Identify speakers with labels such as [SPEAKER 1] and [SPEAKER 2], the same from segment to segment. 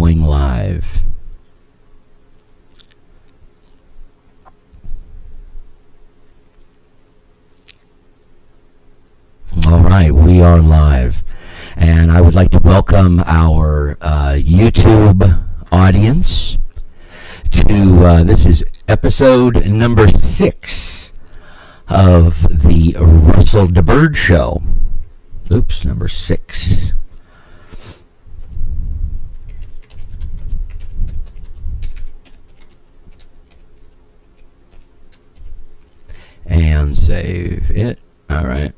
[SPEAKER 1] going live. All right, we are live. And I would like to welcome our YouTube audience to, this is episode number 6 of the Russell DibirdShow. Oops, number 6. And save it. All right.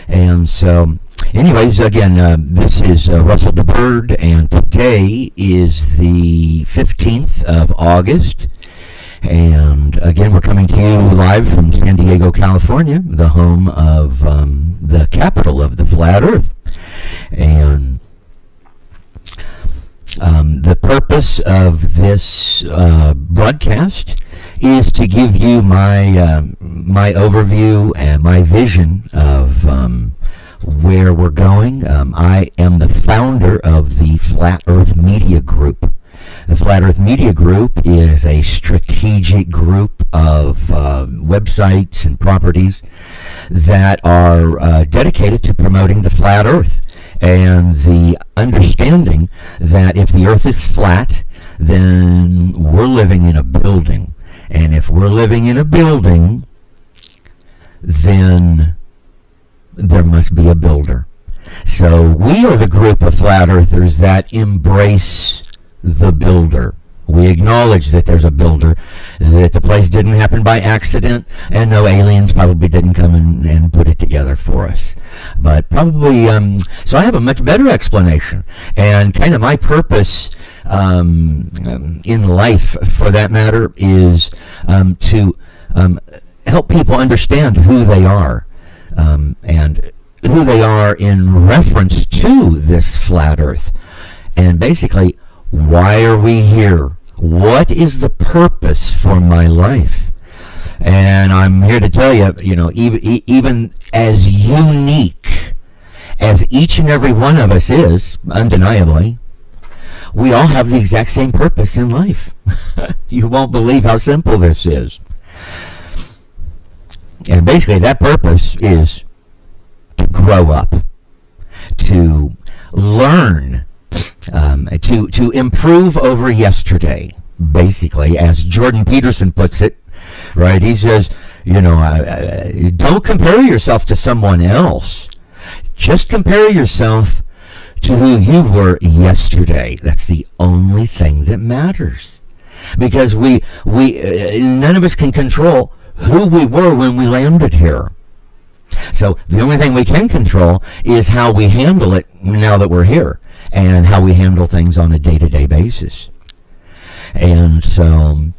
[SPEAKER 1] And so, anyways, again, this is Russell DiBird, and today is the 15th of August. And again, we're coming to you live from San Diego, California, the home of the capital of the flat Earth. And the purpose of this broadcast is to give you my my overview and my vision of where we're going. I am the founder of the Flat Earth Media Group. The Flat Earth Media Group is a strategic group of websites and properties that are dedicated to promoting the flat Earth and the understanding that if the Earth is flat, then we're living in a building. And if we're living in a building, then there must be a builder. So we are the group of flat earthers that embrace the builder. We acknowledge that there's a builder, that the place didn't happen by accident, and no aliens probably didn't come and put it together for us. But probably, so I have a much better explanation. And kind of my purpose in life, for that matter, is to help people understand who they are, and who they are in reference to this flat earth. And basically, why are we here? What is the purpose for my life? And I'm here to tell you, you know, even as unique as each and every one of us is, undeniably, we all have the exact same purpose in life. You won't believe how simple this is. And basically that purpose is to grow up, to learn, to improve over yesterday, basically, as Jordan Peterson puts it, right? He says, you know, don't compare yourself to someone else. Just compare yourself to who you were yesterday. That's the only thing that matters. Because we none of us can control who we were when we landed here. So the only thing we can control is how we handle it now that we're here, and how we handle things on a day-to-day basis. And so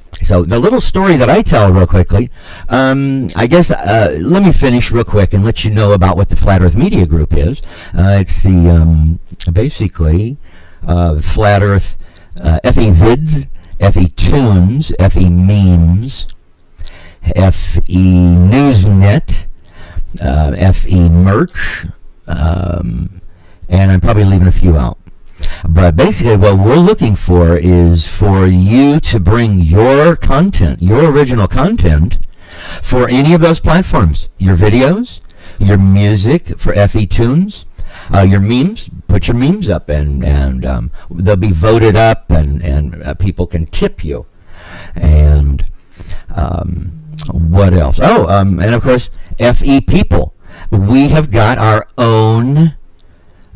[SPEAKER 1] the little story that I tell real quickly, I guess, let me finish real quick and let you know about what the Flat Earth Media Group is. It's the, basically, Flat Earth, FE Vids, FE Tunes, FE Memes, FE Newsnet, FE Merch, and I'm probably leaving a few out. But basically what we're looking for is for you to bring your content, your original content, for any of those platforms. Your videos, your music for FE Tunes, your memes, put your memes up, and they'll be voted up, and people can tip you. And what else? Oh, and of course, FE People. We have got our own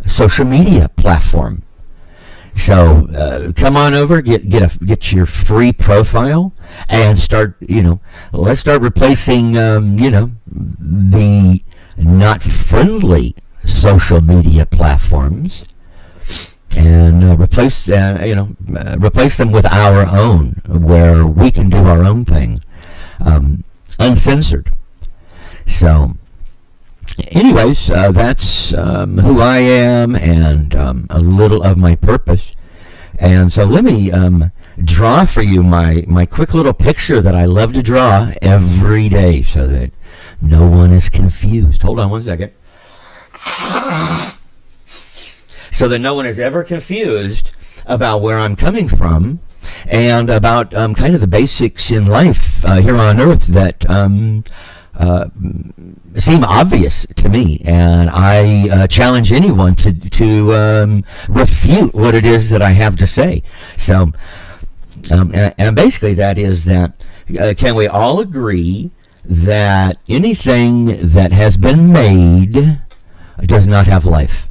[SPEAKER 1] social media platform. So come on over, get your free profile, and start. Let's start replacing the not friendly social media platforms, and replace them with our own, where we can do our own thing, uncensored. So anyways, that's who I am, and a little of my purpose. And so let me draw for you my quick little picture that I love to draw every day, so that no one is confused. Hold on one second. So that no one is ever confused about where I'm coming from and about kind of the basics in life here on earth that seem obvious to me, and I challenge anyone to refute what it is that I have to say. So, and basically that is that can we all agree that anything that has been made does not have life?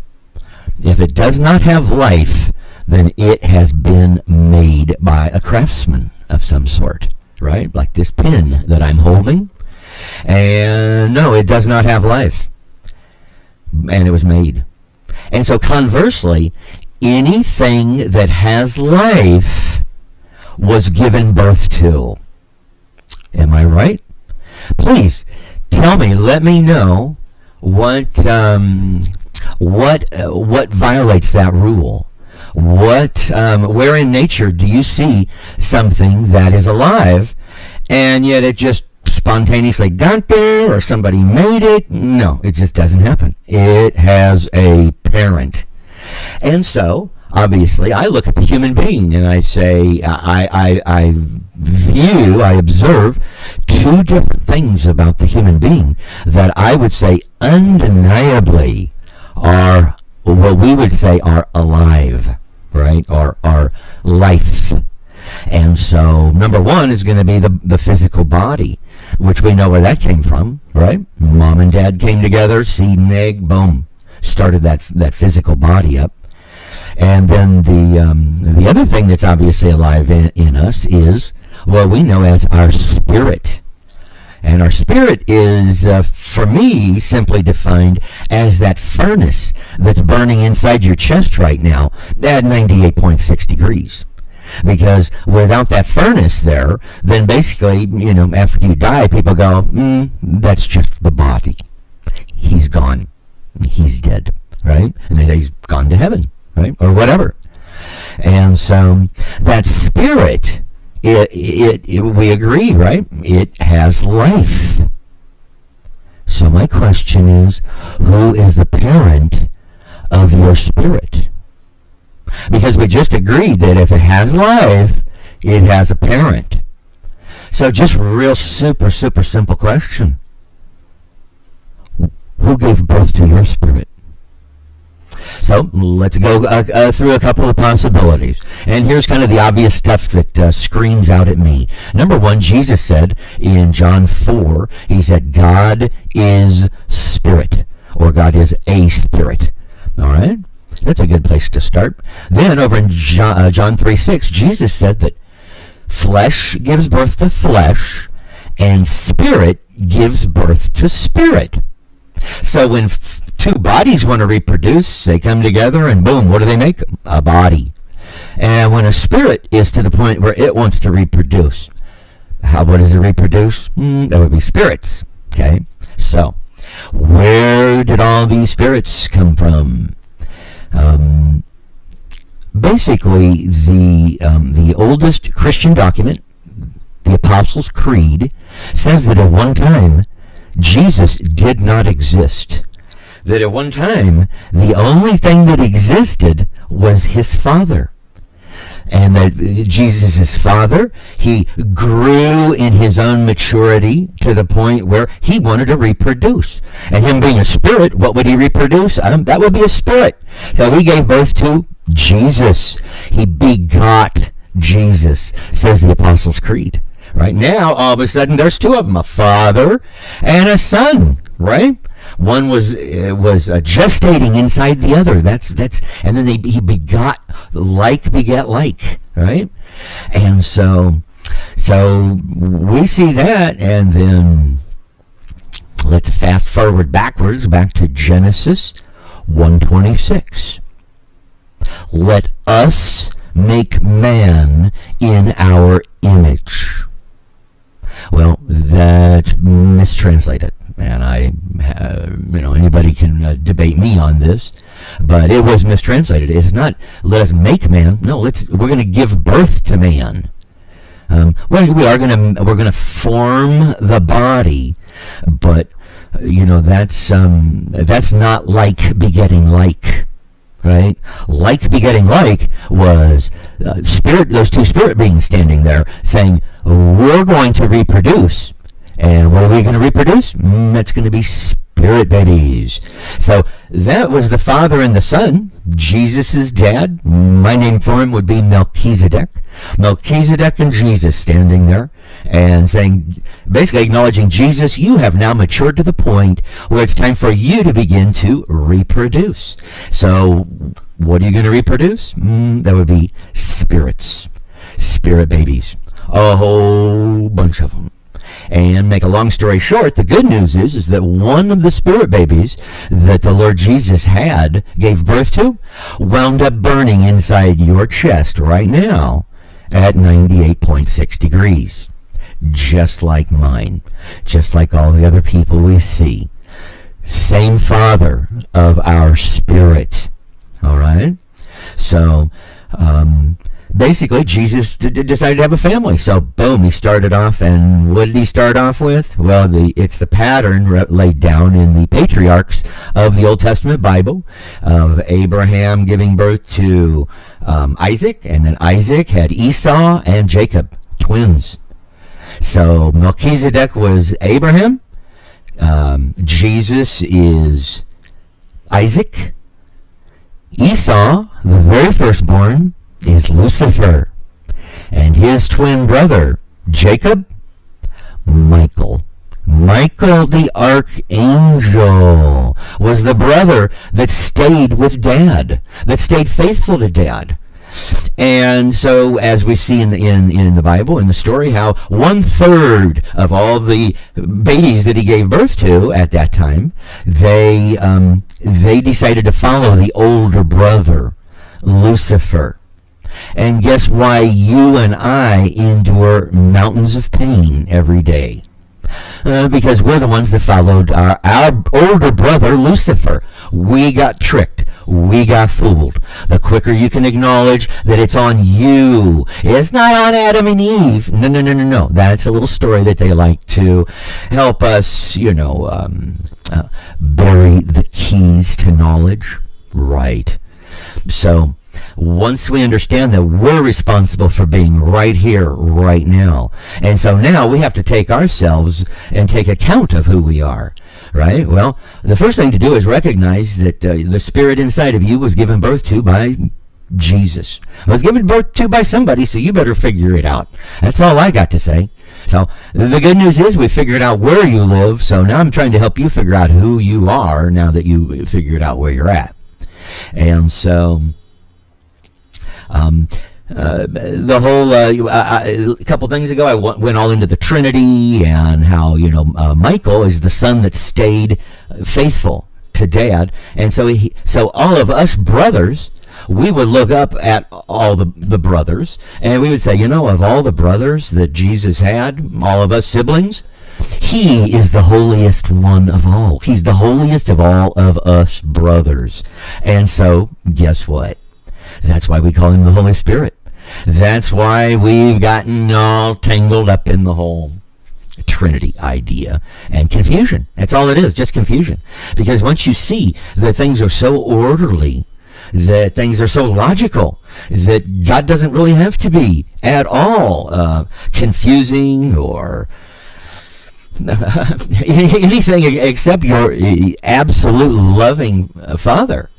[SPEAKER 1] If it does not have life, then it has been made by a craftsman of some sort, right? Like this pen that I'm holding. And no, it does not have life. And it was made. And so conversely, anything that has life was given birth to. Am I right? Please tell me, let me know what violates that rule. Where in nature do you see something that is alive and yet it just spontaneously got there, or somebody made it? No, it just doesn't happen. It has a parent. And so, obviously, I look at the human being and I say, I observe two different things about the human being that I would say undeniably are what we would say are alive, right? Or are life. And so, number one is going to be the physical body, which we know where that came from, right? Mom and dad came together, seed and egg, boom, started that physical body up. And then the other thing that's obviously alive in us is what we know as our spirit. And our spirit is, for me, simply defined as that furnace that's burning inside your chest right now at 98.6 degrees. Because without that furnace there, then basically, after you die, people go, that's just the body. He's gone. He's dead, right? And then he's gone to heaven, right? Or whatever. And so that spirit, we agree, right? It has life. So my question is, who is the parent of your spirit? Because we just agreed that if it has life, it has a parent. So just real super simple question. Who gave birth to your spirit? So let's go through a couple of possibilities. And here's kind of the obvious stuff that screams out at me. Number one, Jesus said in John 4, he said, God is spirit, or God is a spirit. All right? That's a good place to start. Then over in John 3:6, Jesus said that flesh gives birth to flesh, and spirit gives birth to spirit. So when two bodies want to reproduce, they come together and boom, what do they make? A body. And when a spirit is to the point where it wants to reproduce, what does it reproduce? That would be spirits. Okay? So, where did all these spirits come from? Basically, the oldest Christian document, the Apostles' Creed, says that at one time, Jesus did not exist. That at one time, the only thing that existed was his Father. And that Jesus' Father, he grew in his own maturity to the point where he wanted to reproduce. And him being a spirit, what would he reproduce? That would be a spirit. So he gave birth to Jesus. He begot Jesus, says the Apostles' Creed. Right now, all of a sudden, there's two of them, a father and a son, right? One was gestating inside the other. And then he begot like, right? And so we see that, and then let's fast forward backwards back to Genesis 1:26. Let us make man in our image. Well, that's mistranslated, and anybody can debate me on this, but it was mistranslated. It's not let us make man. No, we're going to give birth to man. We're going to form the body, but that's not like begetting like. right? Like begetting like was spirit. Those two spirit beings standing there saying, "We're going to reproduce." And what are we going to reproduce? That's going to be spirit babies. So that was the Father and the Son, Jesus' dad. My name for him would be Melchizedek. Melchizedek and Jesus standing there and saying, basically acknowledging, Jesus, you have now matured to the point where it's time for you to begin to reproduce. So what are you going to reproduce? That would be spirits, spirit babies, a whole bunch of them. And make a long story short, the good news is that one of the spirit babies that the Lord Jesus gave birth to, wound up burning inside your chest right now at 98.6 degrees. Just like mine. Just like all the other people we see. Same Father of our spirit. All right? So, basically, Jesus decided to have a family. So, boom, he started off, and what did he start off with? Well, it's the pattern laid down in the patriarchs of the Old Testament Bible, of Abraham giving birth to Isaac, and then Isaac had Esau and Jacob, twins. So, Melchizedek was Abraham, Jesus is Isaac, Esau, the very firstborn, is Lucifer, and his twin brother, Jacob, Michael. Michael the archangel was the brother that stayed with Dad, that stayed faithful to Dad. And so, as we see in the Bible, in the story, how 1/3 of all the babies that he gave birth to at that time, they decided to follow the older brother, Lucifer. And guess why you and I endure mountains of pain every day? Because we're the ones that followed our older brother, Lucifer. We got tricked. We got fooled. The quicker you can acknowledge that it's on you. It's not on Adam and Eve. No. That's a little story that they like to help us, bury the keys to knowledge. Right. So, once we understand that we're responsible for being right here, right now. And so now we have to take ourselves and take account of who we are, right? Well, the first thing to do is recognize that the spirit inside of you was given birth to by Jesus. It was given birth to by somebody, so you better figure it out. That's all I got to say. So the good news is we figured out where you live, so now I'm trying to help you figure out who you are now that you figured out where you're at. And so the whole a couple things ago I went all into the Trinity and how Michael is the son that stayed faithful to Dad, and so all of us brothers, we would look up at all the brothers and we would say, of all the brothers that Jesus had, all of us siblings, he is the holiest one of all. He's the holiest of all of us brothers. And so guess what? That's why we call him the Holy Spirit. That's why we've gotten all tangled up in the whole Trinity idea and confusion. That's all it is, just confusion. Because once you see that things are so orderly, that things are so logical, that God doesn't really have to be at all confusing or anything except your absolute loving Father,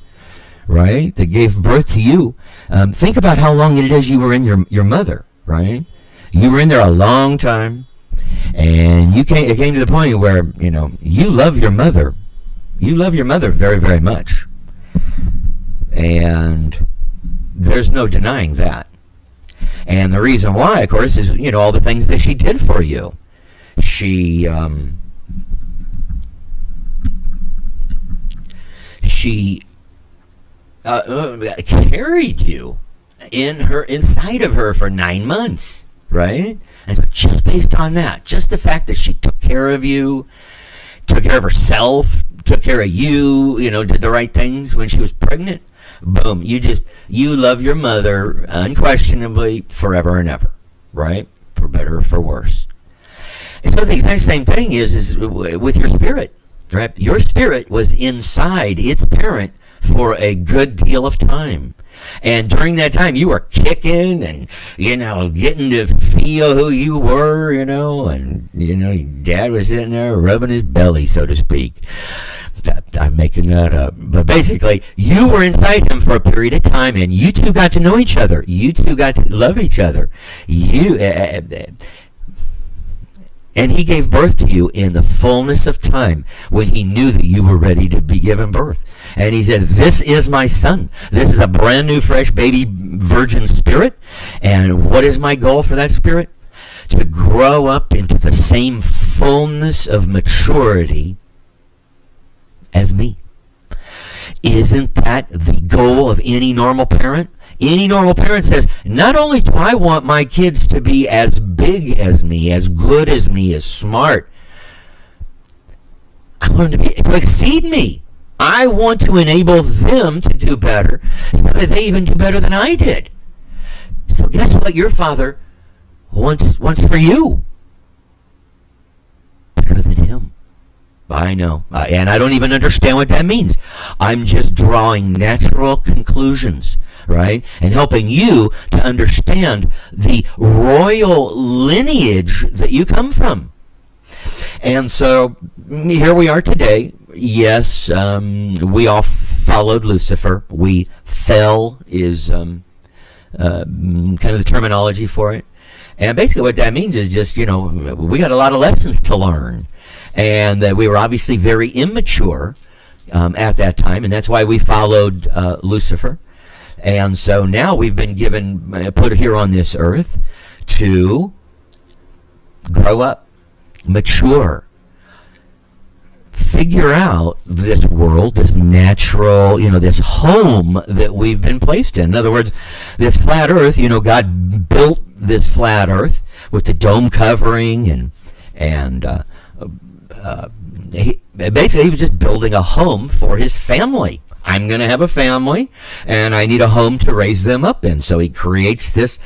[SPEAKER 1] right, that gave birth to you. Think about how long it is you were in your mother, right? You were in there a long time, and it came to the point where, you love your mother. You love your mother very, very much. And there's no denying that. And the reason why, of course, is, all the things that she did for you. She carried you inside of her for 9 months, right? And so just based on that, just the fact that she took care of you, took care of herself, took care of you, did the right things when she was pregnant, boom, you love your mother unquestionably forever and ever, right? For better or for worse. And so the exact same thing is with your spirit, right? Your spirit was inside its parent for a good deal of time. And during that time, you were kicking and, getting to feel who you were, and, your dad was sitting there rubbing his belly, so to speak. I'm making that up. But basically, you were inside him for a period of time, and you two got to know each other. You two got to love each other. And he gave birth to you in the fullness of time when he knew that you were ready to be given birth. And he said, this is my son. This is a brand new, fresh baby virgin spirit. And what is my goal for that spirit? To grow up into the same fullness of maturity as me. Isn't that the goal of any normal parent? Any normal parent says, not only do I want my kids to be as big as me, as good as me, as smart, I want them to exceed me. I want to enable them to do better so that they even do better than I did. So guess what your father wants for you? Better than him. I know. And I don't even understand what that means. I'm just drawing natural conclusions, right? And helping you to understand the royal lineage that you come from. And so here we are today. Yes, we all followed Lucifer. We fell is kind of the terminology for it. And basically what that means is just, we got a lot of lessons to learn. And we were obviously very immature at that time, and that's why we followed Lucifer. And so now we've been put here on this earth to grow up, mature, figure out this world, this natural, this home that we've been placed in. In other words, this flat earth, God built this flat earth with the dome covering and basically he was just building a home for his family. I'm going to have a family, and I need a home to raise them up in. So he creates this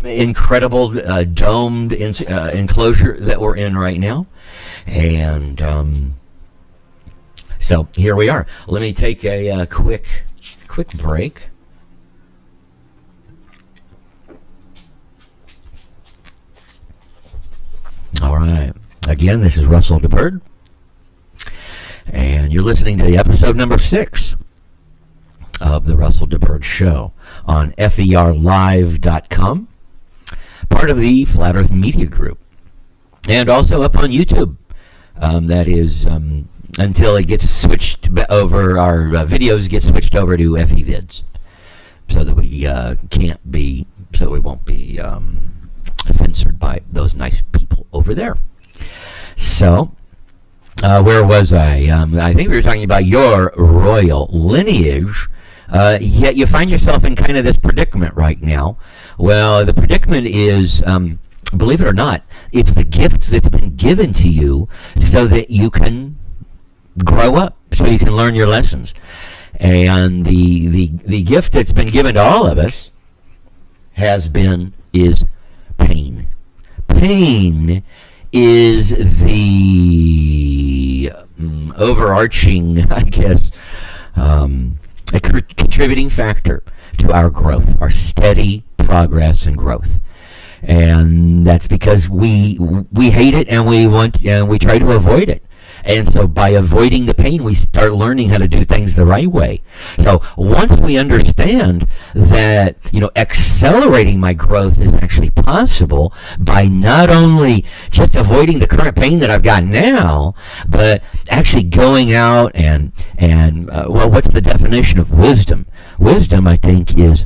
[SPEAKER 1] incredible domed enclosure that we're in right now. And so here we are. Let me take a quick break. All right. Again, this is Russell DeBird, and you're listening to episode number 6 of the Russell DeBird Show on FERlive.com, part of the Flat Earth Media Group, and also up on YouTube. That is until it gets switched over, our videos get switched over to FEVids, so that we we won't be censored by those nice people over there. So, where was I? I think we were talking about your royal lineage, yet you find yourself in kind of this predicament right now. Well, the predicament is, believe it or not, it's the gift that's been given to you so that you can grow up, so you can learn your lessons. And the gift that's been given to all of us is pain. Pain is the overarching, I guess, a contributing factor to our growth, our steady progress and growth. And that's because we hate it and we try to avoid it. And so by avoiding the pain, we start learning how to do things the right way. So once we understand that, accelerating my growth is actually possible by not only just avoiding the current pain that I've got now, but actually going out and what's the definition of wisdom? Wisdom, I think, is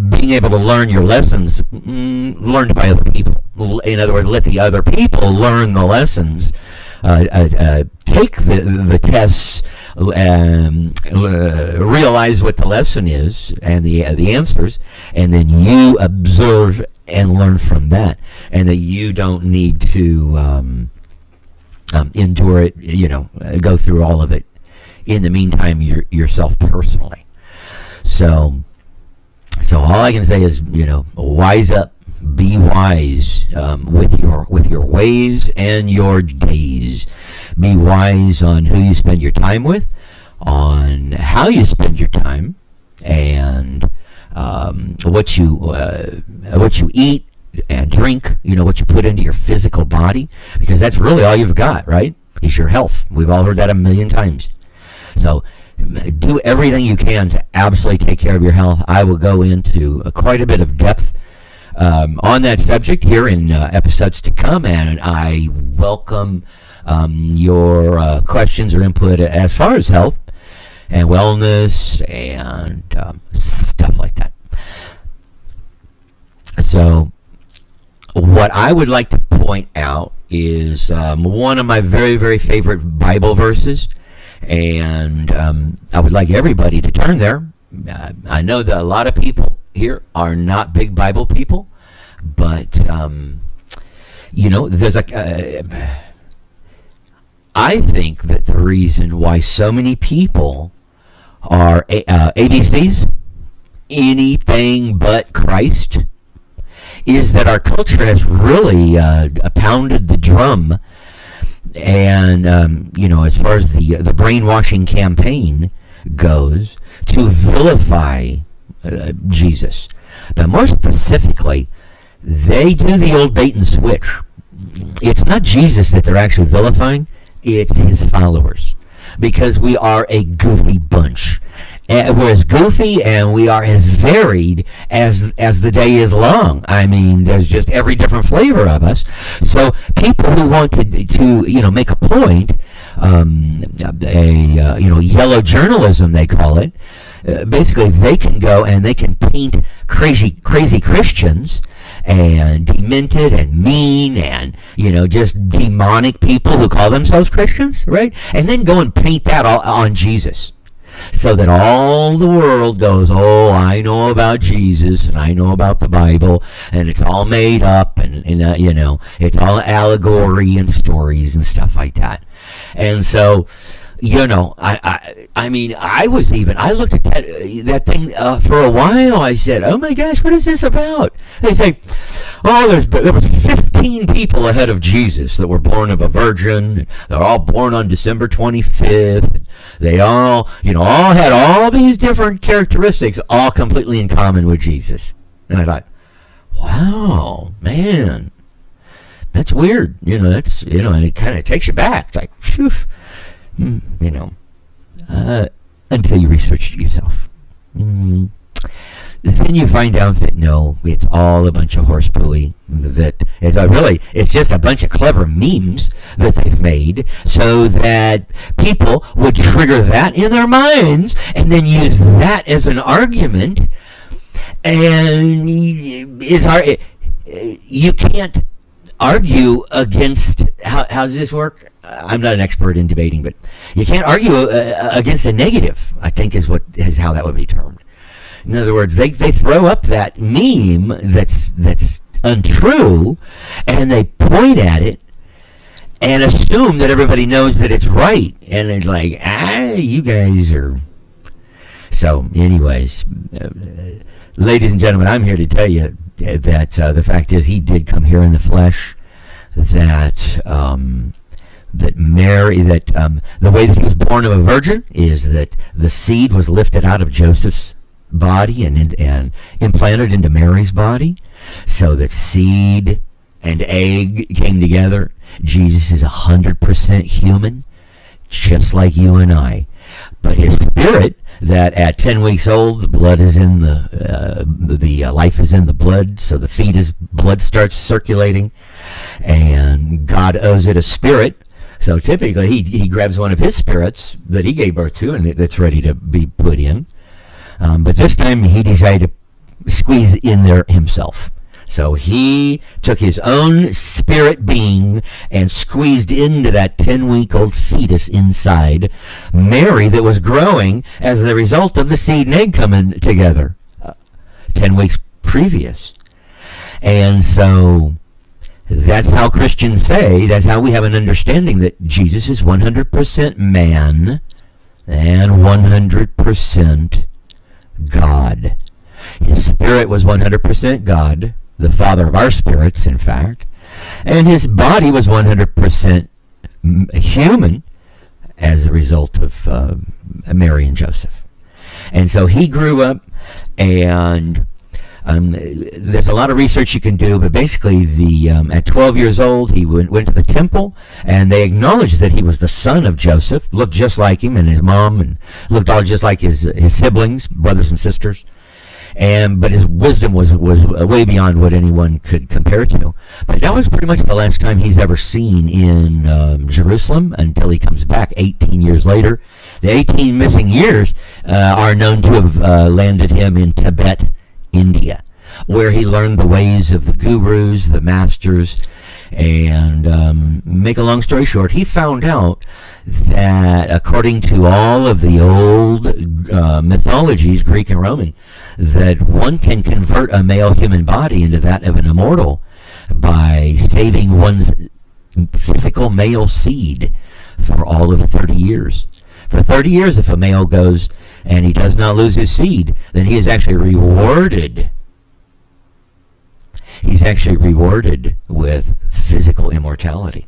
[SPEAKER 1] being able to learn your lessons learned by other people. In other words, let the other people learn the lessons. Take the tests, realize what the lesson is and the answers, and then you observe and learn from that, and that you don't need to endure it, go through all of it in the meantime yourself personally. So all I can say is, wise up. Be wise with your ways and your days. Be wise on who you spend your time with, on how you spend your time and what you eat and drink, what you put into your physical body, because that's really all you've got, right? Is your health. We've all heard that a million times. So do everything you can to absolutely take care of your health. I will go into quite a bit of depth on that subject here in episodes to come, and I welcome your questions or input as far as health and wellness and stuff like that. So what I would like to point out is one of my very, very favorite Bible verses, and I would like everybody to turn there. I know that a lot of people here are not big Bible people, but there's I think that the reason why so many people are ABCs, anything but Christ, is that our culture has really pounded the drum, and as far as the brainwashing campaign goes, to vilify Jesus. But more specifically, they do the old bait and switch. It's not Jesus that they're actually vilifying, it's his followers, because we are a goofy bunch. We're as goofy and we are as varied as the day is long. I mean, there's just every different flavor of us. So people who want to make a point, yellow journalism they call it. Basically, they can go and they can paint crazy Christians and demented and mean and just demonic people who call themselves Christians, right? And then go and paint that all on Jesus, so that all the world goes, oh, I know about Jesus and I know about the Bible, and it's all made up, and it's all allegory and stories and stuff like that. And so I looked at that thing for a while. I said, oh my gosh, what is this about? They say, oh, there was 15 people ahead of Jesus that were born of a virgin. They're all born on December 25th. They all had all these different characteristics, all completely in common with Jesus. And I thought, wow, man, that's weird. That's, and it kind of takes you back. It's like, phew. Until you research it yourself. Mm-hmm. Then you find out that no, it's all a bunch of horse pooey. That it's just a bunch of clever memes that they've made so that people would trigger that in their minds and then use that as an argument. And it's hard. You can't argue against, how does this work? I'm not an expert in debating, but you can't argue against a negative, I think is how that would be termed. In other words, they throw up that meme that's untrue, and they point at it and assume that everybody knows that it's right, and it's like, you guys are. So anyways, ladies and gentlemen, I'm here to tell you that the fact is he did come here in the flesh, that Mary, the way that he was born of a virgin is that the seed was lifted out of Joseph's body and implanted into Mary's body, so that seed and egg came together. Jesus is 100% human, just like you and I. But his spirit, that at 10 weeks old, the blood is in the life is in the blood, so the fetus blood starts circulating, and God owes it a spirit. So typically he grabs one of his spirits that he gave birth to and that's ready to be put in. But this time he decided to squeeze in there himself. So he took his own spirit being and squeezed into that 10-week-old fetus inside Mary that was growing as the result of the seed and egg coming together 10 weeks previous. And so that's how Christians say, that's how we have an understanding that Jesus is 100% man and 100% God. His spirit was 100% God, the Father of our spirits, in fact, and his body was 100% human as a result of Mary and Joseph. And so he grew up, and there's a lot of research you can do, but basically, at 12 years old, he went to the temple, and they acknowledged that he was the son of Joseph, looked just like him and his mom, and looked all just like his siblings, brothers and sisters. But his wisdom was way beyond what anyone could compare to. But that was pretty much the last time he's ever seen in Jerusalem until he comes back 18 years later. The 18 missing years are known to have landed him in Tibet, India, where he learned the ways of the gurus, the masters, and make a long story short, he found out that according to all of the old mythologies, Greek and Roman, that one can convert a male human body into that of an immortal by saving one's physical male seed for all of 30 years. For 30 years, if a male goes and he does not lose his seed, then he is actually rewarded. He's actually rewarded with physical immortality.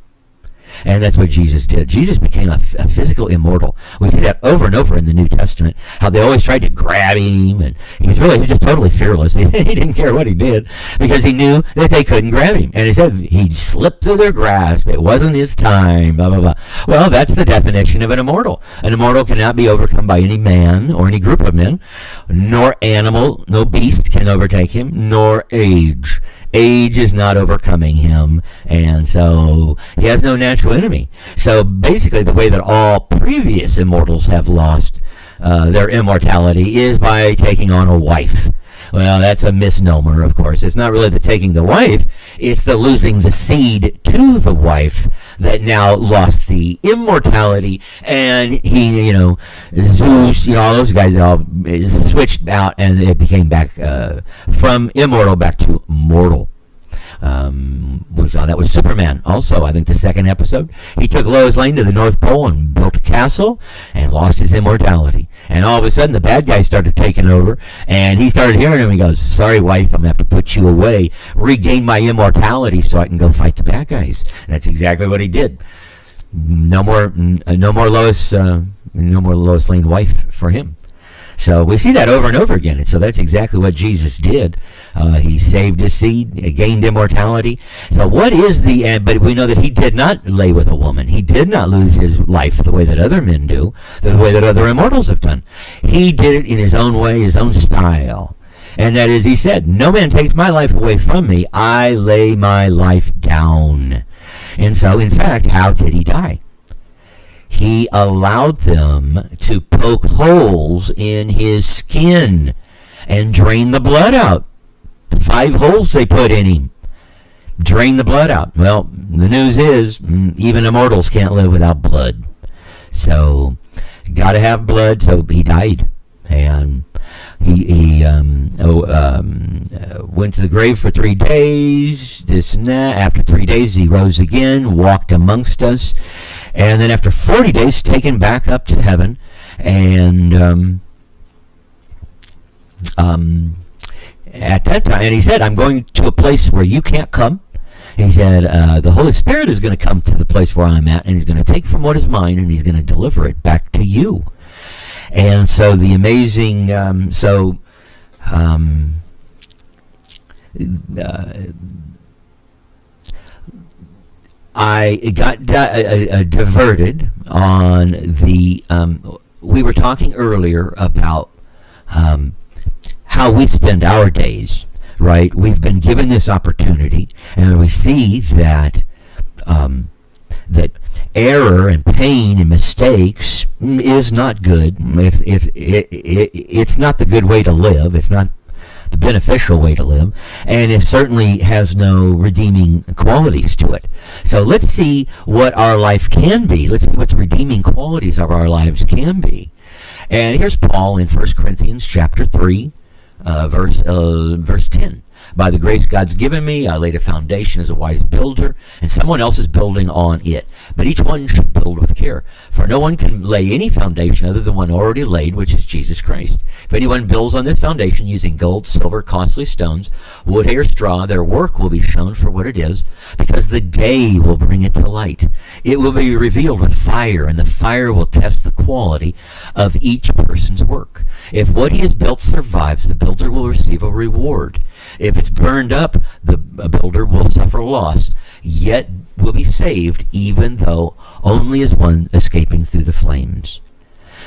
[SPEAKER 1] And that's what Jesus did. Jesus became a physical immortal. We see that over and over in the New Testament, how they always tried to grab him, and he was just totally fearless. He didn't care what he did, because he knew that they couldn't grab him. And he said he slipped through their grasp. It wasn't his time, blah, blah, blah. Well, that's the definition of an immortal. An immortal cannot be overcome by any man or any group of men, nor animal, no beast can overtake him, nor age. Age is not overcoming him, and so he has no natural enemy. So basically, the way that all previous immortals have lost their immortality is by taking on a wife. Well, that's a misnomer, of course. It's not really the taking the wife, it's the losing the seed to the wife that now lost the immortality, and he, Zeus, all those guys, all switched out, and it became back from immortal back to mortal. We saw that was Superman. Also, I think the second episode, he took Lois Lane to the North Pole and built a castle and lost his immortality. And all of a sudden, the bad guy started taking over, and he started hearing him. He goes, "Sorry, wife, I'm gonna have to put you away, regain my immortality, so I can go fight the bad guys." And that's exactly what he did. No more Lois Lane wife for him. So we see that over and over again. And so that's exactly what Jesus did. He saved his seed, gained immortality. So what is but we know that he did not lay with a woman. He did not lose his life the way that other men do, the way that other immortals have done. He did it in his own way, his own style. And that is, he said, "No man takes my life away from me. I lay my life down." And so, in fact, how did he die? He allowed them to poke holes in his skin and drain the blood out. 5 holes they put in him. Drain the blood out. Well, the news is, even immortals can't live without blood. So, got to have blood, so he died. And he went to the grave for 3 days, this and that. After 3 days, he rose again, walked amongst us. And then after 40 days, taken back up to heaven. And at that time, and he said, "I'm going to a place where you can't come." He said, "The Holy Spirit is going to come to the place where I'm at, and he's going to take from what is mine, and he's going to deliver it back to you." And so the amazing, I got diverted on the, we were talking earlier about how we spend our days, right? We've been given this opportunity, and we see that that error and pain and mistakes is not good. It's not the good way to live. It's not the beneficial way to live, and it certainly has no redeeming qualities to it. So let's see what our life can be. Let's see what the redeeming qualities of our lives can be. And here's Paul in 1 Corinthians chapter 3, verse 10. By the grace God's given me, I laid a foundation as a wise builder, and someone else is building on it. But each one should build with care. For no one can lay any foundation other than one already laid, which is Jesus Christ. If anyone builds on this foundation using gold, silver, costly stones, wood, hay, or straw, their work will be shown for what it is, because the day will bring it to light. It will be revealed with fire, and the fire will test the quality of each person's work. If what he has built survives, the builder will receive a reward. If it's burned up, the builder will suffer loss, yet will be saved, even though only as one escaping through the flames.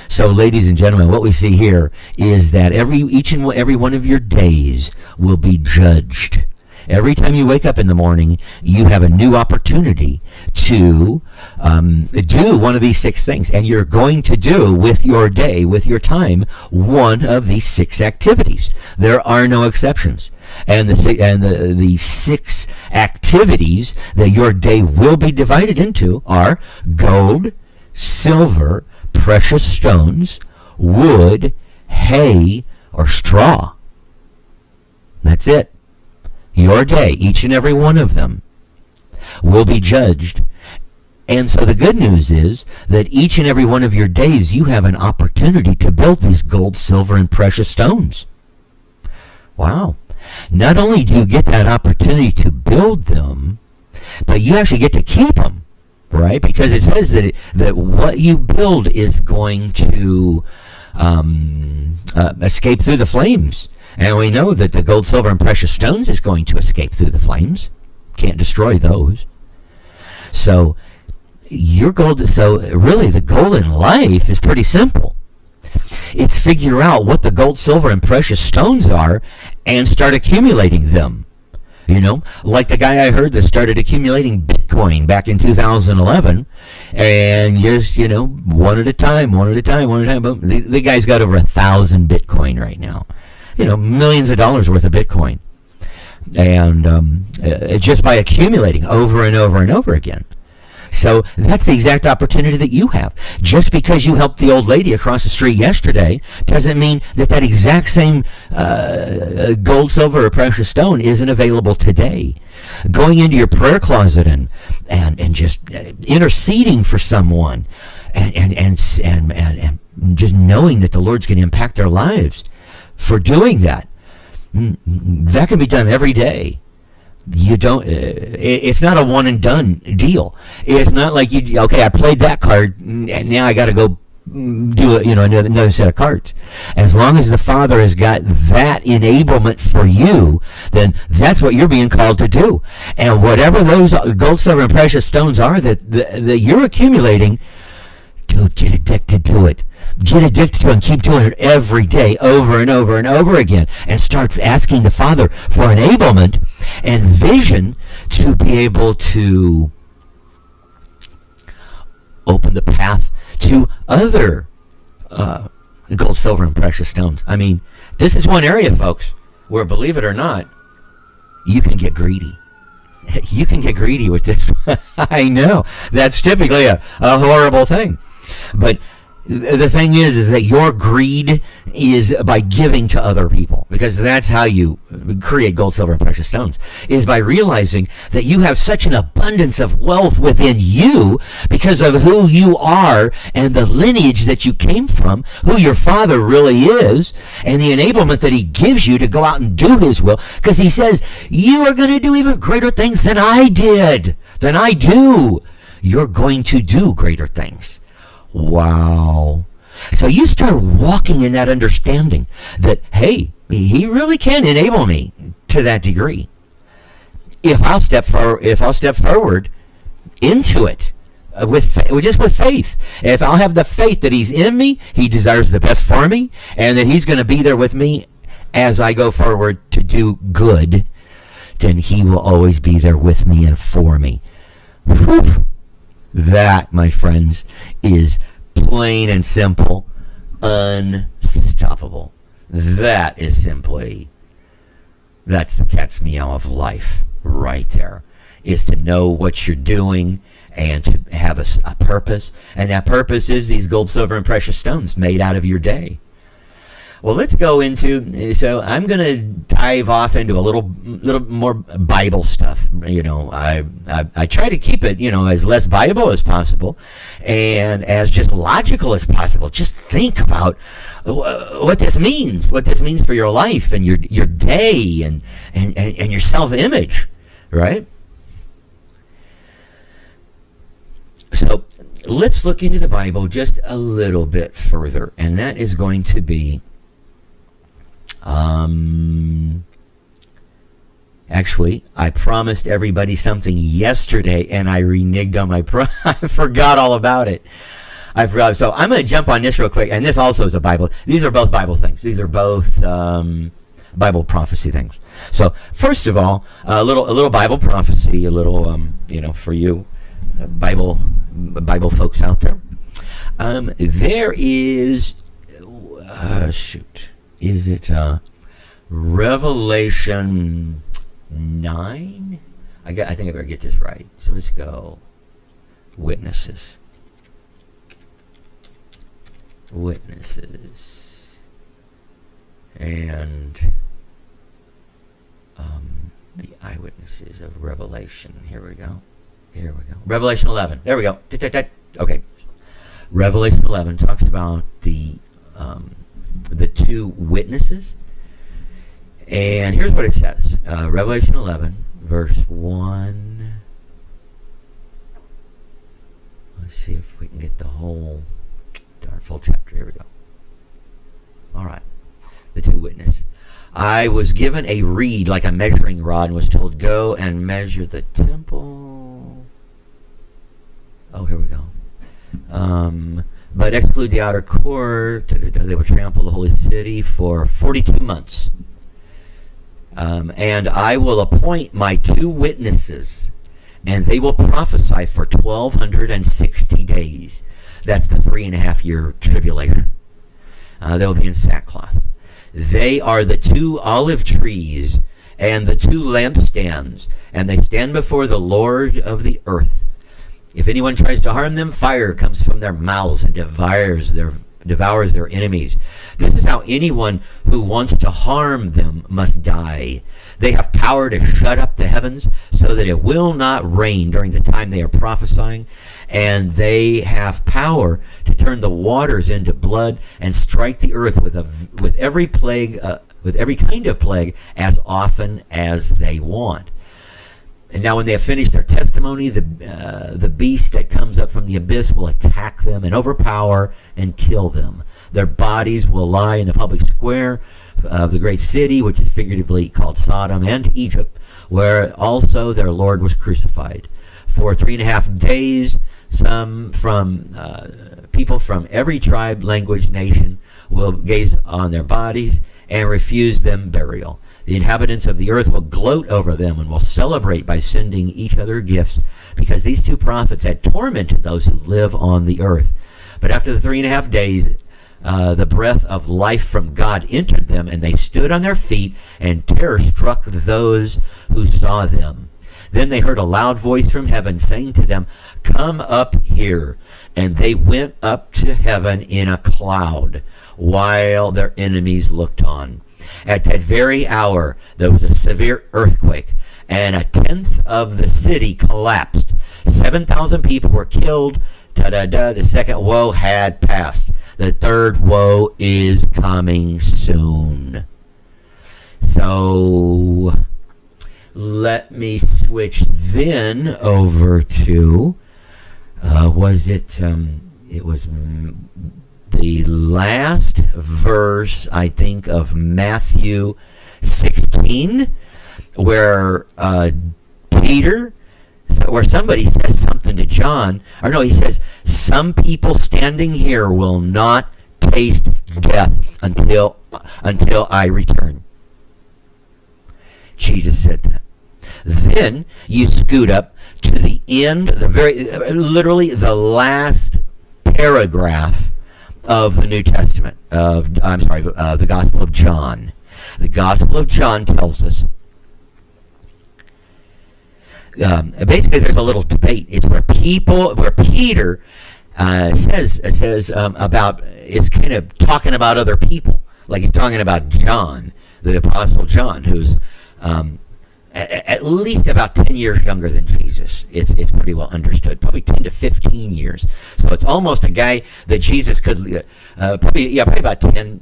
[SPEAKER 1] So, ladies and gentlemen, what we see here is that each and every one of your days will be judged. Every time you wake up in the morning, you have a new opportunity to do one of these 6 things. And you're going to do with your day, with your time, one of these 6 activities. There are no exceptions. And the 6 activities that your day will be divided into are gold, silver, precious stones, wood, hay, or straw. That's it. Your day, each and every one of them, will be judged. And so the good news is that each and every one of your days, you have an opportunity to build these gold, silver, and precious stones. Wow. Not only do you get that opportunity to build them, but you actually get to keep them, right? Because it says that what you build is going to escape through the flames. And we know that the gold, silver, and precious stones is going to escape through the flames. Can't destroy those. So really the goal in life is pretty simple. It's figure out what the gold, silver, and precious stones are and start accumulating them. You know, like the guy I heard that started accumulating Bitcoin back in 2011, and just, one at a time. Boom. The guy's got over 1,000 Bitcoin right now. Millions of dollars worth of Bitcoin. And just by accumulating over and over and over again. So that's the exact opportunity that you have. Just because you helped the old lady across the street yesterday doesn't mean that exact same gold, silver, or precious stone isn't available today. Going into your prayer closet and just interceding for someone and just knowing that the Lord's going to impact their lives for doing that. That can be done every day. You don't. It's not a one and done deal. It's not like I played that card and now I got to go do another set of cards. As long as the Father has got that enablement for you, then that's what you're being called to do. And whatever those gold, silver, and precious stones are that you're accumulating, dude, get addicted to it. Get addicted to it and keep doing it every day, over and over and over again, and start asking the Father for enablement and vision to be able to open the path to other gold, silver, and precious stones. I mean, this is one area, folks, where, believe it or not, you can get greedy. You can get greedy with this. I know. That's typically a horrible thing. But the thing is that your greed is by giving to other people, because that's how you create gold, silver, and precious stones, is by realizing that you have such an abundance of wealth within you because of who you are and the lineage that you came from, who your Father really is, and the enablement that he gives you to go out and do his will, because he says, you are going to do even greater things than I did, than I do. You're going to do greater things. Wow. So you start walking in that understanding that, hey, he really can enable me to that degree. If I'll step forward into it with faith. If I'll have the faith that he's in me, he desires the best for me, and that he's going to be there with me as I go forward to do good, then he will always be there with me and for me. Whew. That, my friends, is plain and simple, unstoppable. That is simply, that's the cat's meow of life right there, is to know what you're doing and to have a purpose. And that purpose is these gold, silver, and precious stones made out of your day. Well, let's go into. So I'm going to dive off into a little more Bible stuff. I try to keep it as less Bible as possible, and as just logical as possible. Just think about what this means. What this means for your life and your day and your self-image, right? So let's look into the Bible just a little bit further, and that is going to be, actually, I promised everybody something yesterday, and I reneged on I forgot all about it. I forgot. So I'm going to jump on this real quick, and this also is a Bible. These are both Bible things. These are both Bible prophecy things. So first of all, a little Bible prophecy, a little, for you Bible folks out there. There is, is it Revelation 9? I think I better get this right. So let's go. Witnesses. And the eyewitnesses of Revelation. Here we go. Revelation 11. There we go. Okay. Revelation 11 talks about the two witnesses. And here's what it says. Revelation 11, verse 1. Let's see if we can get the whole full chapter. Here we go. All right. The two witnesses. I was given a reed like a measuring rod and was told, go and measure the temple. Oh, here we go. But exclude the outer court. They will trample the holy city for 42 months. And I will appoint my two witnesses, and they will prophesy for 1,260 days. That's the 3.5-year tribulation. They will be in sackcloth. They are the two olive trees and the two lampstands, and they stand before the Lord of the earth. If anyone tries to harm them, fire comes from their mouths and devours their enemies. This is how anyone who wants to harm them must die. They have power to shut up the heavens so that it will not rain during the time they are prophesying, and they have power to turn the waters into blood and strike the earth with every plague, with every kind of plague, as often as they want. And now when they have finished their testimony, the beast that comes up from the abyss will attack them and overpower and kill them. Their bodies will lie in the public square of the great city, which is figuratively called Sodom, and Egypt, where also their Lord was crucified. For 3.5 days, some from people from every tribe, language, nation will gaze on their bodies and refuse them burial. The inhabitants of the earth will gloat over them and will celebrate by sending each other gifts, because these two prophets had tormented those who live on the earth. But after the 3.5 days, the breath of life from God entered them, and they stood on their feet, and terror struck those who saw them. Then they heard a loud voice from heaven saying to them, "Come up here." And they went up to heaven in a cloud, while their enemies looked on. At that very hour, there was a severe earthquake, and 1/10 of the city collapsed. 7,000 people were killed. The second woe had passed. The third woe is coming soon. So let me switch then over to, it was the last verse, I think, of Matthew 16, where Peter, where somebody says something to John, or no, he says, some people standing here will not taste death until I return. Jesus said that. Then you scoot up to the end, literally the last paragraph of the New Testament, the Gospel of John. The Gospel of John tells us, basically there's a little debate. It's where Peter is kind of talking about other people. Like he's talking about John, the Apostle John, who's at least about 10 years younger than Jesus. It's pretty well understood. Probably 10 to 15 years. So it's almost a guy that Jesus could, probably about 10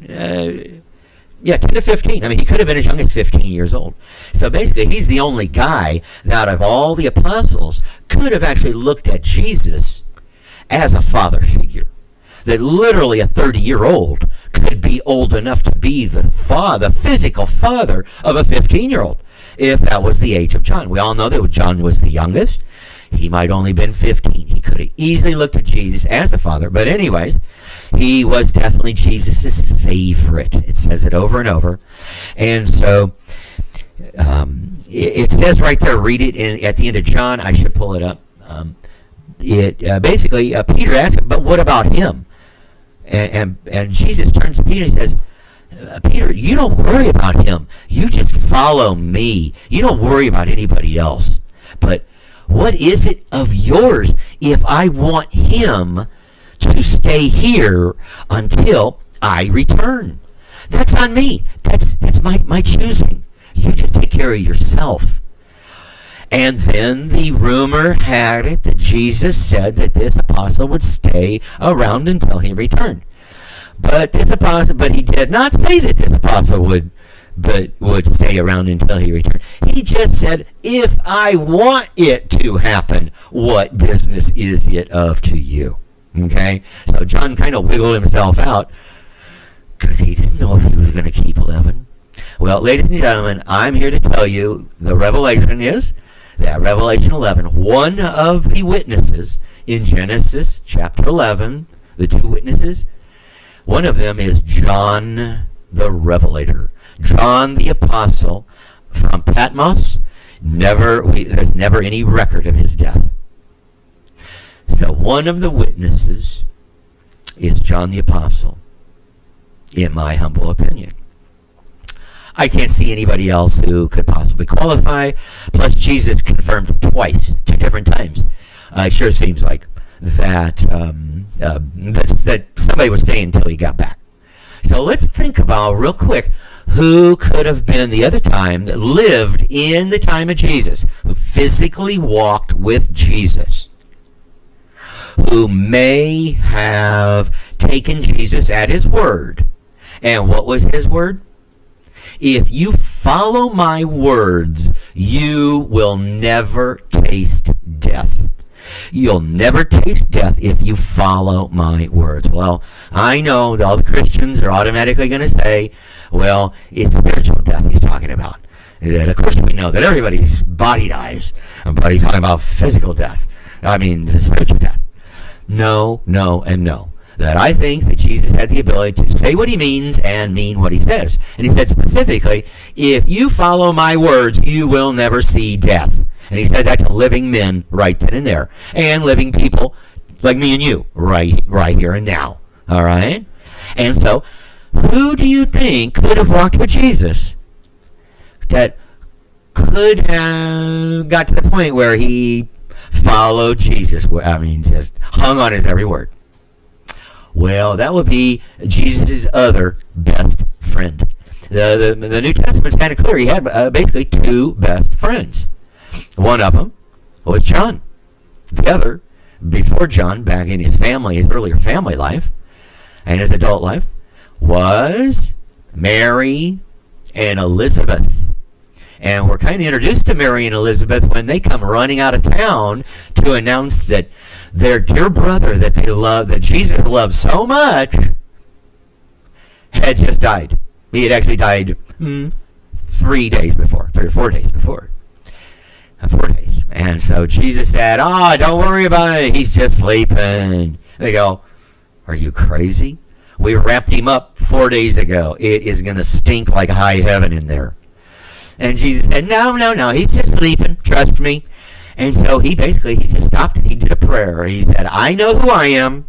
[SPEAKER 1] to 15. I mean, he could have been as young as 15 years old. So basically, he's the only guy that out of all the apostles could have actually looked at Jesus as a father figure. That literally a 30-year-old could be old enough to be the physical father of a 15-year-old, if that was the age of John. We all know that John was the youngest. He might only been 15. He could have easily looked at Jesus as a father. But anyways, he was definitely Jesus' favorite. It says it over and over. And so it says right there, read it at the end of John. I should pull it up. Basically, Peter asked him, but what about him? And Jesus turns to Peter and he says, Peter, you don't worry about him. You just follow me. You don't worry about anybody else. But what is it of yours if I want him to stay here until I return? That's on me. That's my choosing. You just take care of yourself. And then the rumor had it that Jesus said that this apostle would stay around until he returned. But he did not say that this apostle would stay around until he returned. He just said, if I want it to happen, what business is it of to you? Okay? So John kind of wiggled himself out because he didn't know if he was going to keep 11. Well, ladies and gentlemen, I'm here to tell you the revelation is that Revelation 11, one of the witnesses in Genesis chapter 11, the two witnesses, one of them is John the Revelator. John the Apostle from Patmos. There's never any record of his death. So one of the witnesses is John the Apostle, in my humble opinion. I can't see anybody else who could possibly qualify. Plus, Jesus confirmed it twice, 2 different times. It sure seems like that somebody would stay until he got back. So let's think about real quick who could have been the other time that lived in the time of Jesus, who physically walked with Jesus, who may have taken Jesus at his word. And what was his word? If you follow my words, you will never taste death. You'll never taste death if you follow my words. Well, I know that all the Christians are automatically going to say, well, it's spiritual death he's talking about. And of course we know that everybody's body dies, but he's talking about physical death. I mean, spiritual death. No, and no. That I think that Jesus had the ability to say what he means and mean what he says. And he said specifically, if you follow my words, you will never see death. And he said that to living men right then and there. And living people like me and you right here and now. All right? And so, who do you think could have walked with Jesus that could have got to the point where he followed Jesus? I mean, just hung on his every word. Well, that would be Jesus' other best friend. The New Testament's kind of clear. He had basically 2 best friends. One of them was John. The other, before John, back in his earlier family life and his adult life, was Mary and Elizabeth. And we're kind of introduced to Mary and Elizabeth when they come running out of town to announce that their dear brother that they love, that Jesus loved so much, had just died. He had actually died 3 days before, 3 or 4 days before. 4 days. And so Jesus said, don't worry about it. He's just sleeping. They go, are you crazy? We wrapped him up 4 days ago. It is going to stink like high heaven in there. And Jesus said, no, he's just sleeping. Trust me. And so he just stopped and he did a prayer. He said, I know who I am.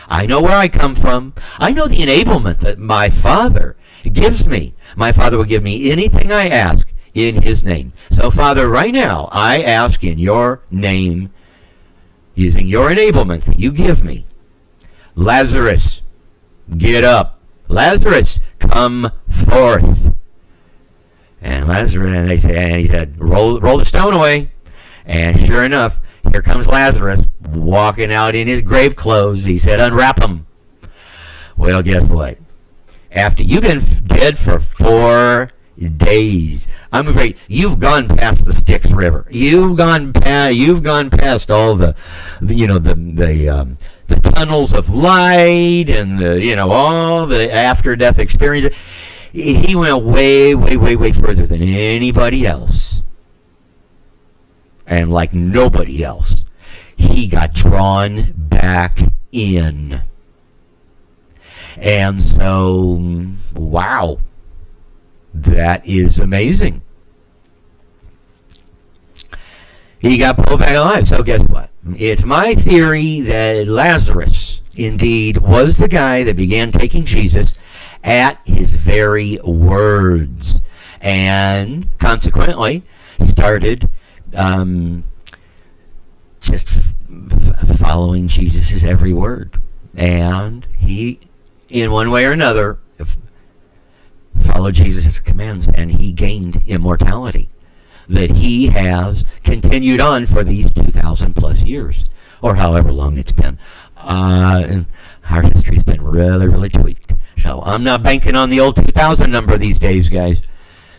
[SPEAKER 1] I know where I come from. I know the enablement that my Father gives me. My Father will give me anything I ask in his name. So, Father, right now, I ask in your name, using your enablement that you give me, Lazarus, get up. Lazarus, come forth. And Lazarus, and he said, roll the stone away. And sure enough, here comes Lazarus walking out in his grave clothes. He said, unwrap him. Well, guess what? After you've been dead for 4 days, I'm afraid you've gone past the Styx River. You've gone past all the tunnels of light and all the after death experiences. He went way, way, way, way further than anybody else. And like nobody else, he got drawn back in. And so, wow, that is amazing. He got pulled back alive. So guess what? It's my theory that Lazarus indeed was the guy that began taking Jesus at his very words, and consequently started just following Jesus' every word. And he, in one way or another, followed Jesus' commands, and he gained immortality that he has continued on for these 2,000 plus years, or however long it's been. And our history's been really, really tweaked. So I'm not banking on the old 2000 number these days, guys.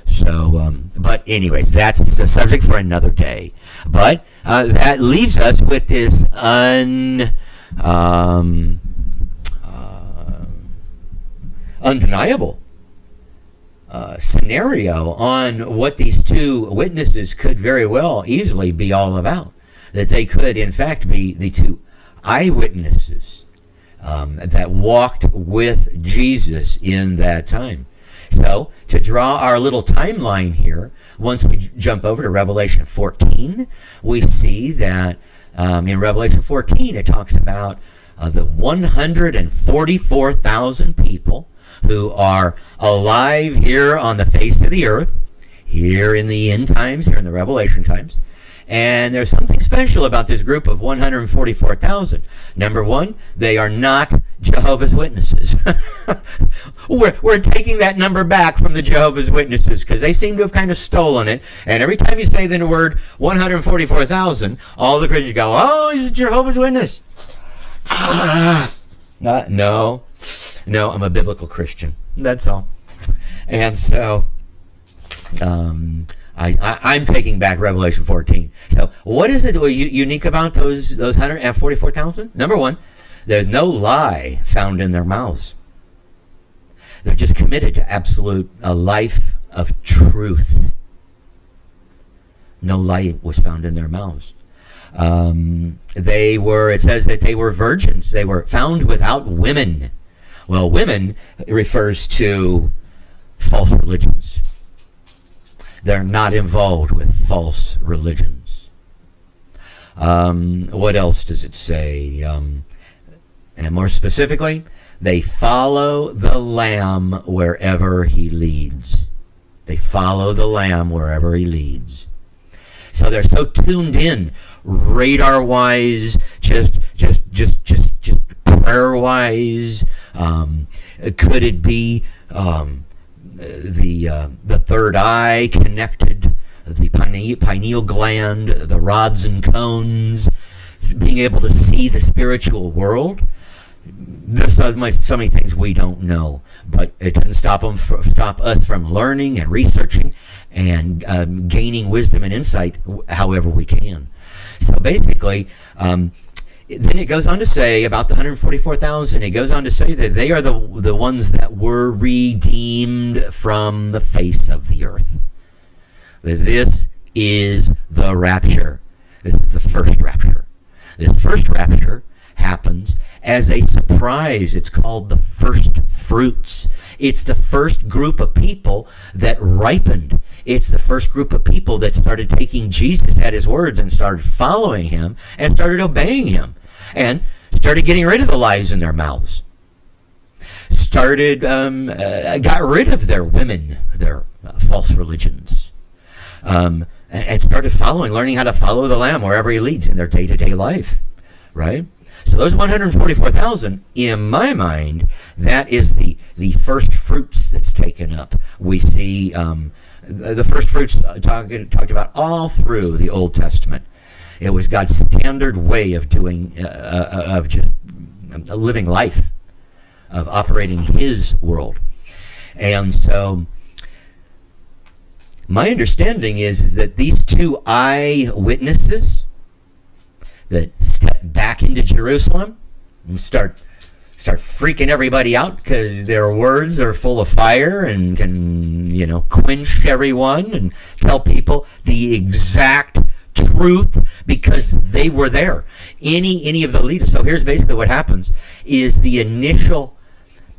[SPEAKER 1] So, but anyways, that's a subject for another day. But that leaves us with this undeniable scenario on what these two witnesses could very well easily be all about. That they could, in fact, be the two eyewitnesses that walked with Jesus in that time. So, to draw our little timeline here, once we jump over to Revelation 14, we see that in Revelation 14 it talks about the 144,000 people who are alive here on the face of the earth, here in the end times, here in the Revelation times. And there's something special about this group of 144,000. Number one, they are not Jehovah's Witnesses. We're taking that number back from the Jehovah's Witnesses because they seem to have kind of stolen it. And every time you say the word 144,000, all the Christians go, oh, he's a Jehovah's Witness. No, I'm a biblical Christian. That's all. And so I'm taking back Revelation 14. So what is it unique about those 144,000? Number one, there's no lie found in their mouths. They're just committed to absolute a life of truth. No lie was found in their mouths. It says that they were virgins. They were found without women. Well, women refers to false religions. They're not involved with false religions. What else does it say? And more specifically, they follow the Lamb wherever he leads. They follow the Lamb wherever he leads. So they're so tuned in, radar-wise, just prayer-wise. Could it be the third eye connected, the pineal gland, the rods and cones, being able to see the spiritual world? There's so many things we don't know, but it doesn't stop us from learning and researching and gaining wisdom and insight however we can. So basically, then it goes on to say about the 144,000, it goes on to say that they are the ones that were redeemed from the face of the earth. This is the rapture. This is the first rapture. The first rapture happens as a surprise. It's called the first fruits. It's the first group of people that ripened. It's the first group of people that started taking Jesus at his words and started following him and started obeying him and started getting rid of the lies in their mouths. Got rid of their women, their false religions, and started learning how to follow the Lamb wherever he leads in their day-to-day life, right? So those 144,000, in my mind, that is the first fruits that's taken up. We see the first fruits talked about all through the Old Testament. It was God's standard way of doing, of just living life, of operating His world. And so my understanding is that these two eyewitnesses that step back into Jerusalem and start freaking everybody out because their words are full of fire and can, quench everyone and tell people the exact truth because they were there. Any of the leaders. So here's basically what happens is the initial,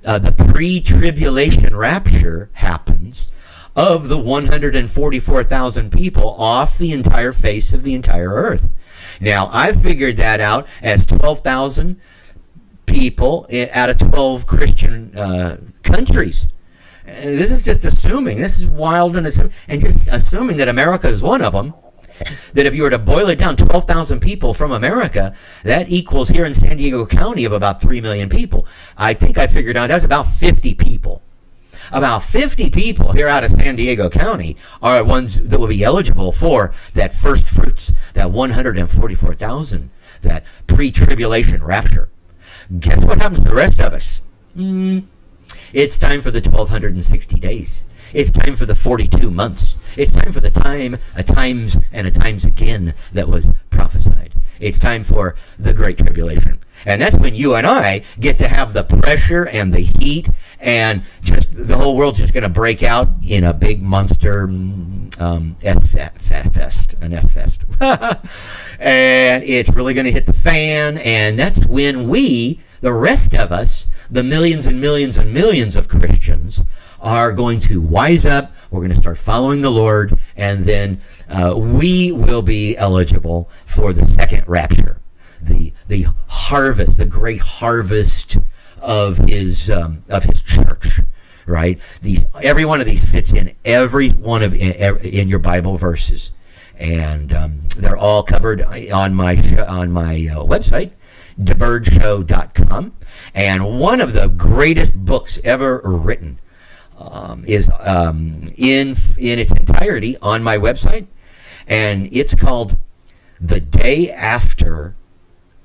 [SPEAKER 1] the pre-tribulation rapture happens of the 144,000 people off the entire face of the entire earth. Now, I've figured that out as 12,000 people out of 12 Christian countries. This is just assuming. This is wild and just assuming that America is one of them. That if you were to boil it down, 12,000 people from America, that equals here in San Diego County of about 3 million people. I think I figured out that's about 50 people. About 50 people here out of San Diego County are ones that will be eligible for that first fruits, that 144,000, that pre-tribulation rapture. Guess what happens to the rest of us? It's time for the 1,260 days. It's time for the 42 months. It's time for the times and a times again that was prophesied. It's time for the Great Tribulation. And that's when you and I get to have the pressure and the heat, and just the whole world's just going to break out in a big monster S-fest. And it's really going to hit the fan, and that's when we, the rest of us, the millions and millions and millions of Christians, are going to wise up. We're going to start following the Lord, and then we will be eligible for the second rapture, the harvest, the great harvest of his church. Right? Every one of these fits in every one of in your Bible verses, and they're all covered on my website, DibirdShow.com. And one of the greatest books ever written is in its entirety on my website, and it's called "The Day After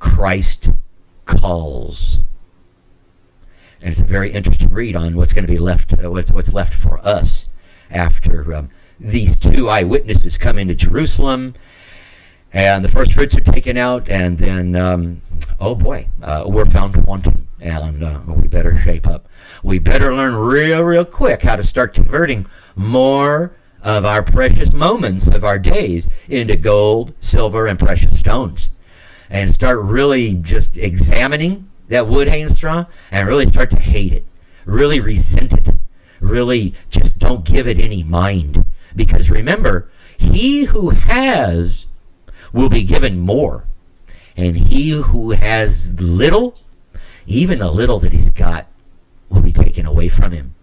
[SPEAKER 1] Christ Calls." And it's a very interesting read on what's going to be left, what's left for us after these two eyewitnesses come into Jerusalem, and the first fruits are taken out, and then, we're found wanting, and we better shape up. We better learn real quick how to start converting more of our precious moments of our days into gold, silver, and precious stones, and start really just examining that wood, hay, and straw, and really start to hate it, really resent it, really just don't give it any mind. Because remember, he who has will be given more, and he who has little, even the little that he's got, will be taken away from him.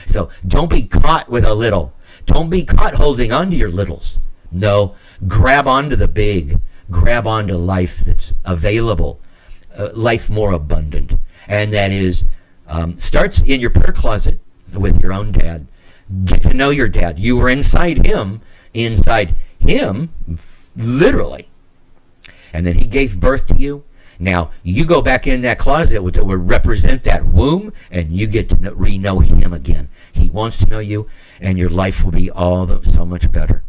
[SPEAKER 1] So don't be caught with a little. Don't be caught holding on to your littles. No, grab onto the big. Grab onto life that's available. Life more abundant, and that is starts in your prayer closet with your own dad. Get to know your dad. You were inside him, literally, and then he gave birth to you. Now you go back in that closet that would represent that womb, and you get to re-know him again. He wants to know you, and your life will be so much better.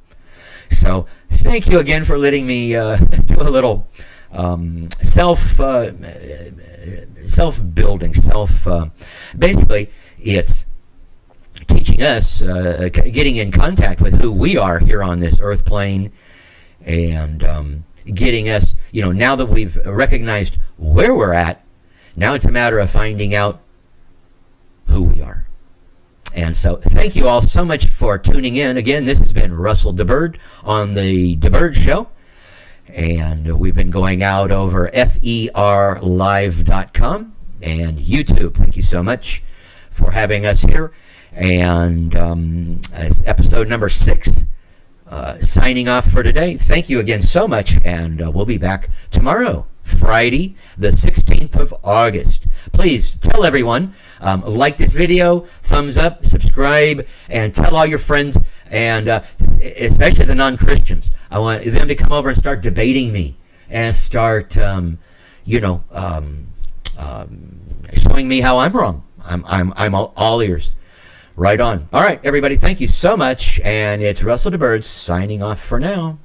[SPEAKER 1] So thank you again for letting me do a little self-building, basically it's teaching us, getting in contact with who we are here on this earth plane, and getting us, now that we've recognized where we're at, now it's a matter of finding out who we are. And so thank you all so much for tuning in. Again, this has been Russell DeBird on the DeBird Show. And we've been going out over ferlive.com and YouTube. Thank you so much for having us here. And it's episode number 6, signing off for today. Thank you again so much, and we'll be back tomorrow Friday, the 16th of August. Please tell everyone, like this video, thumbs up, subscribe, and tell all your friends, and especially the non-Christians. I want them to come over and start debating me and start, showing me how I'm wrong. I'm all ears. Right on. All right, everybody, thank you so much, and it's Russell DeBird signing off for now.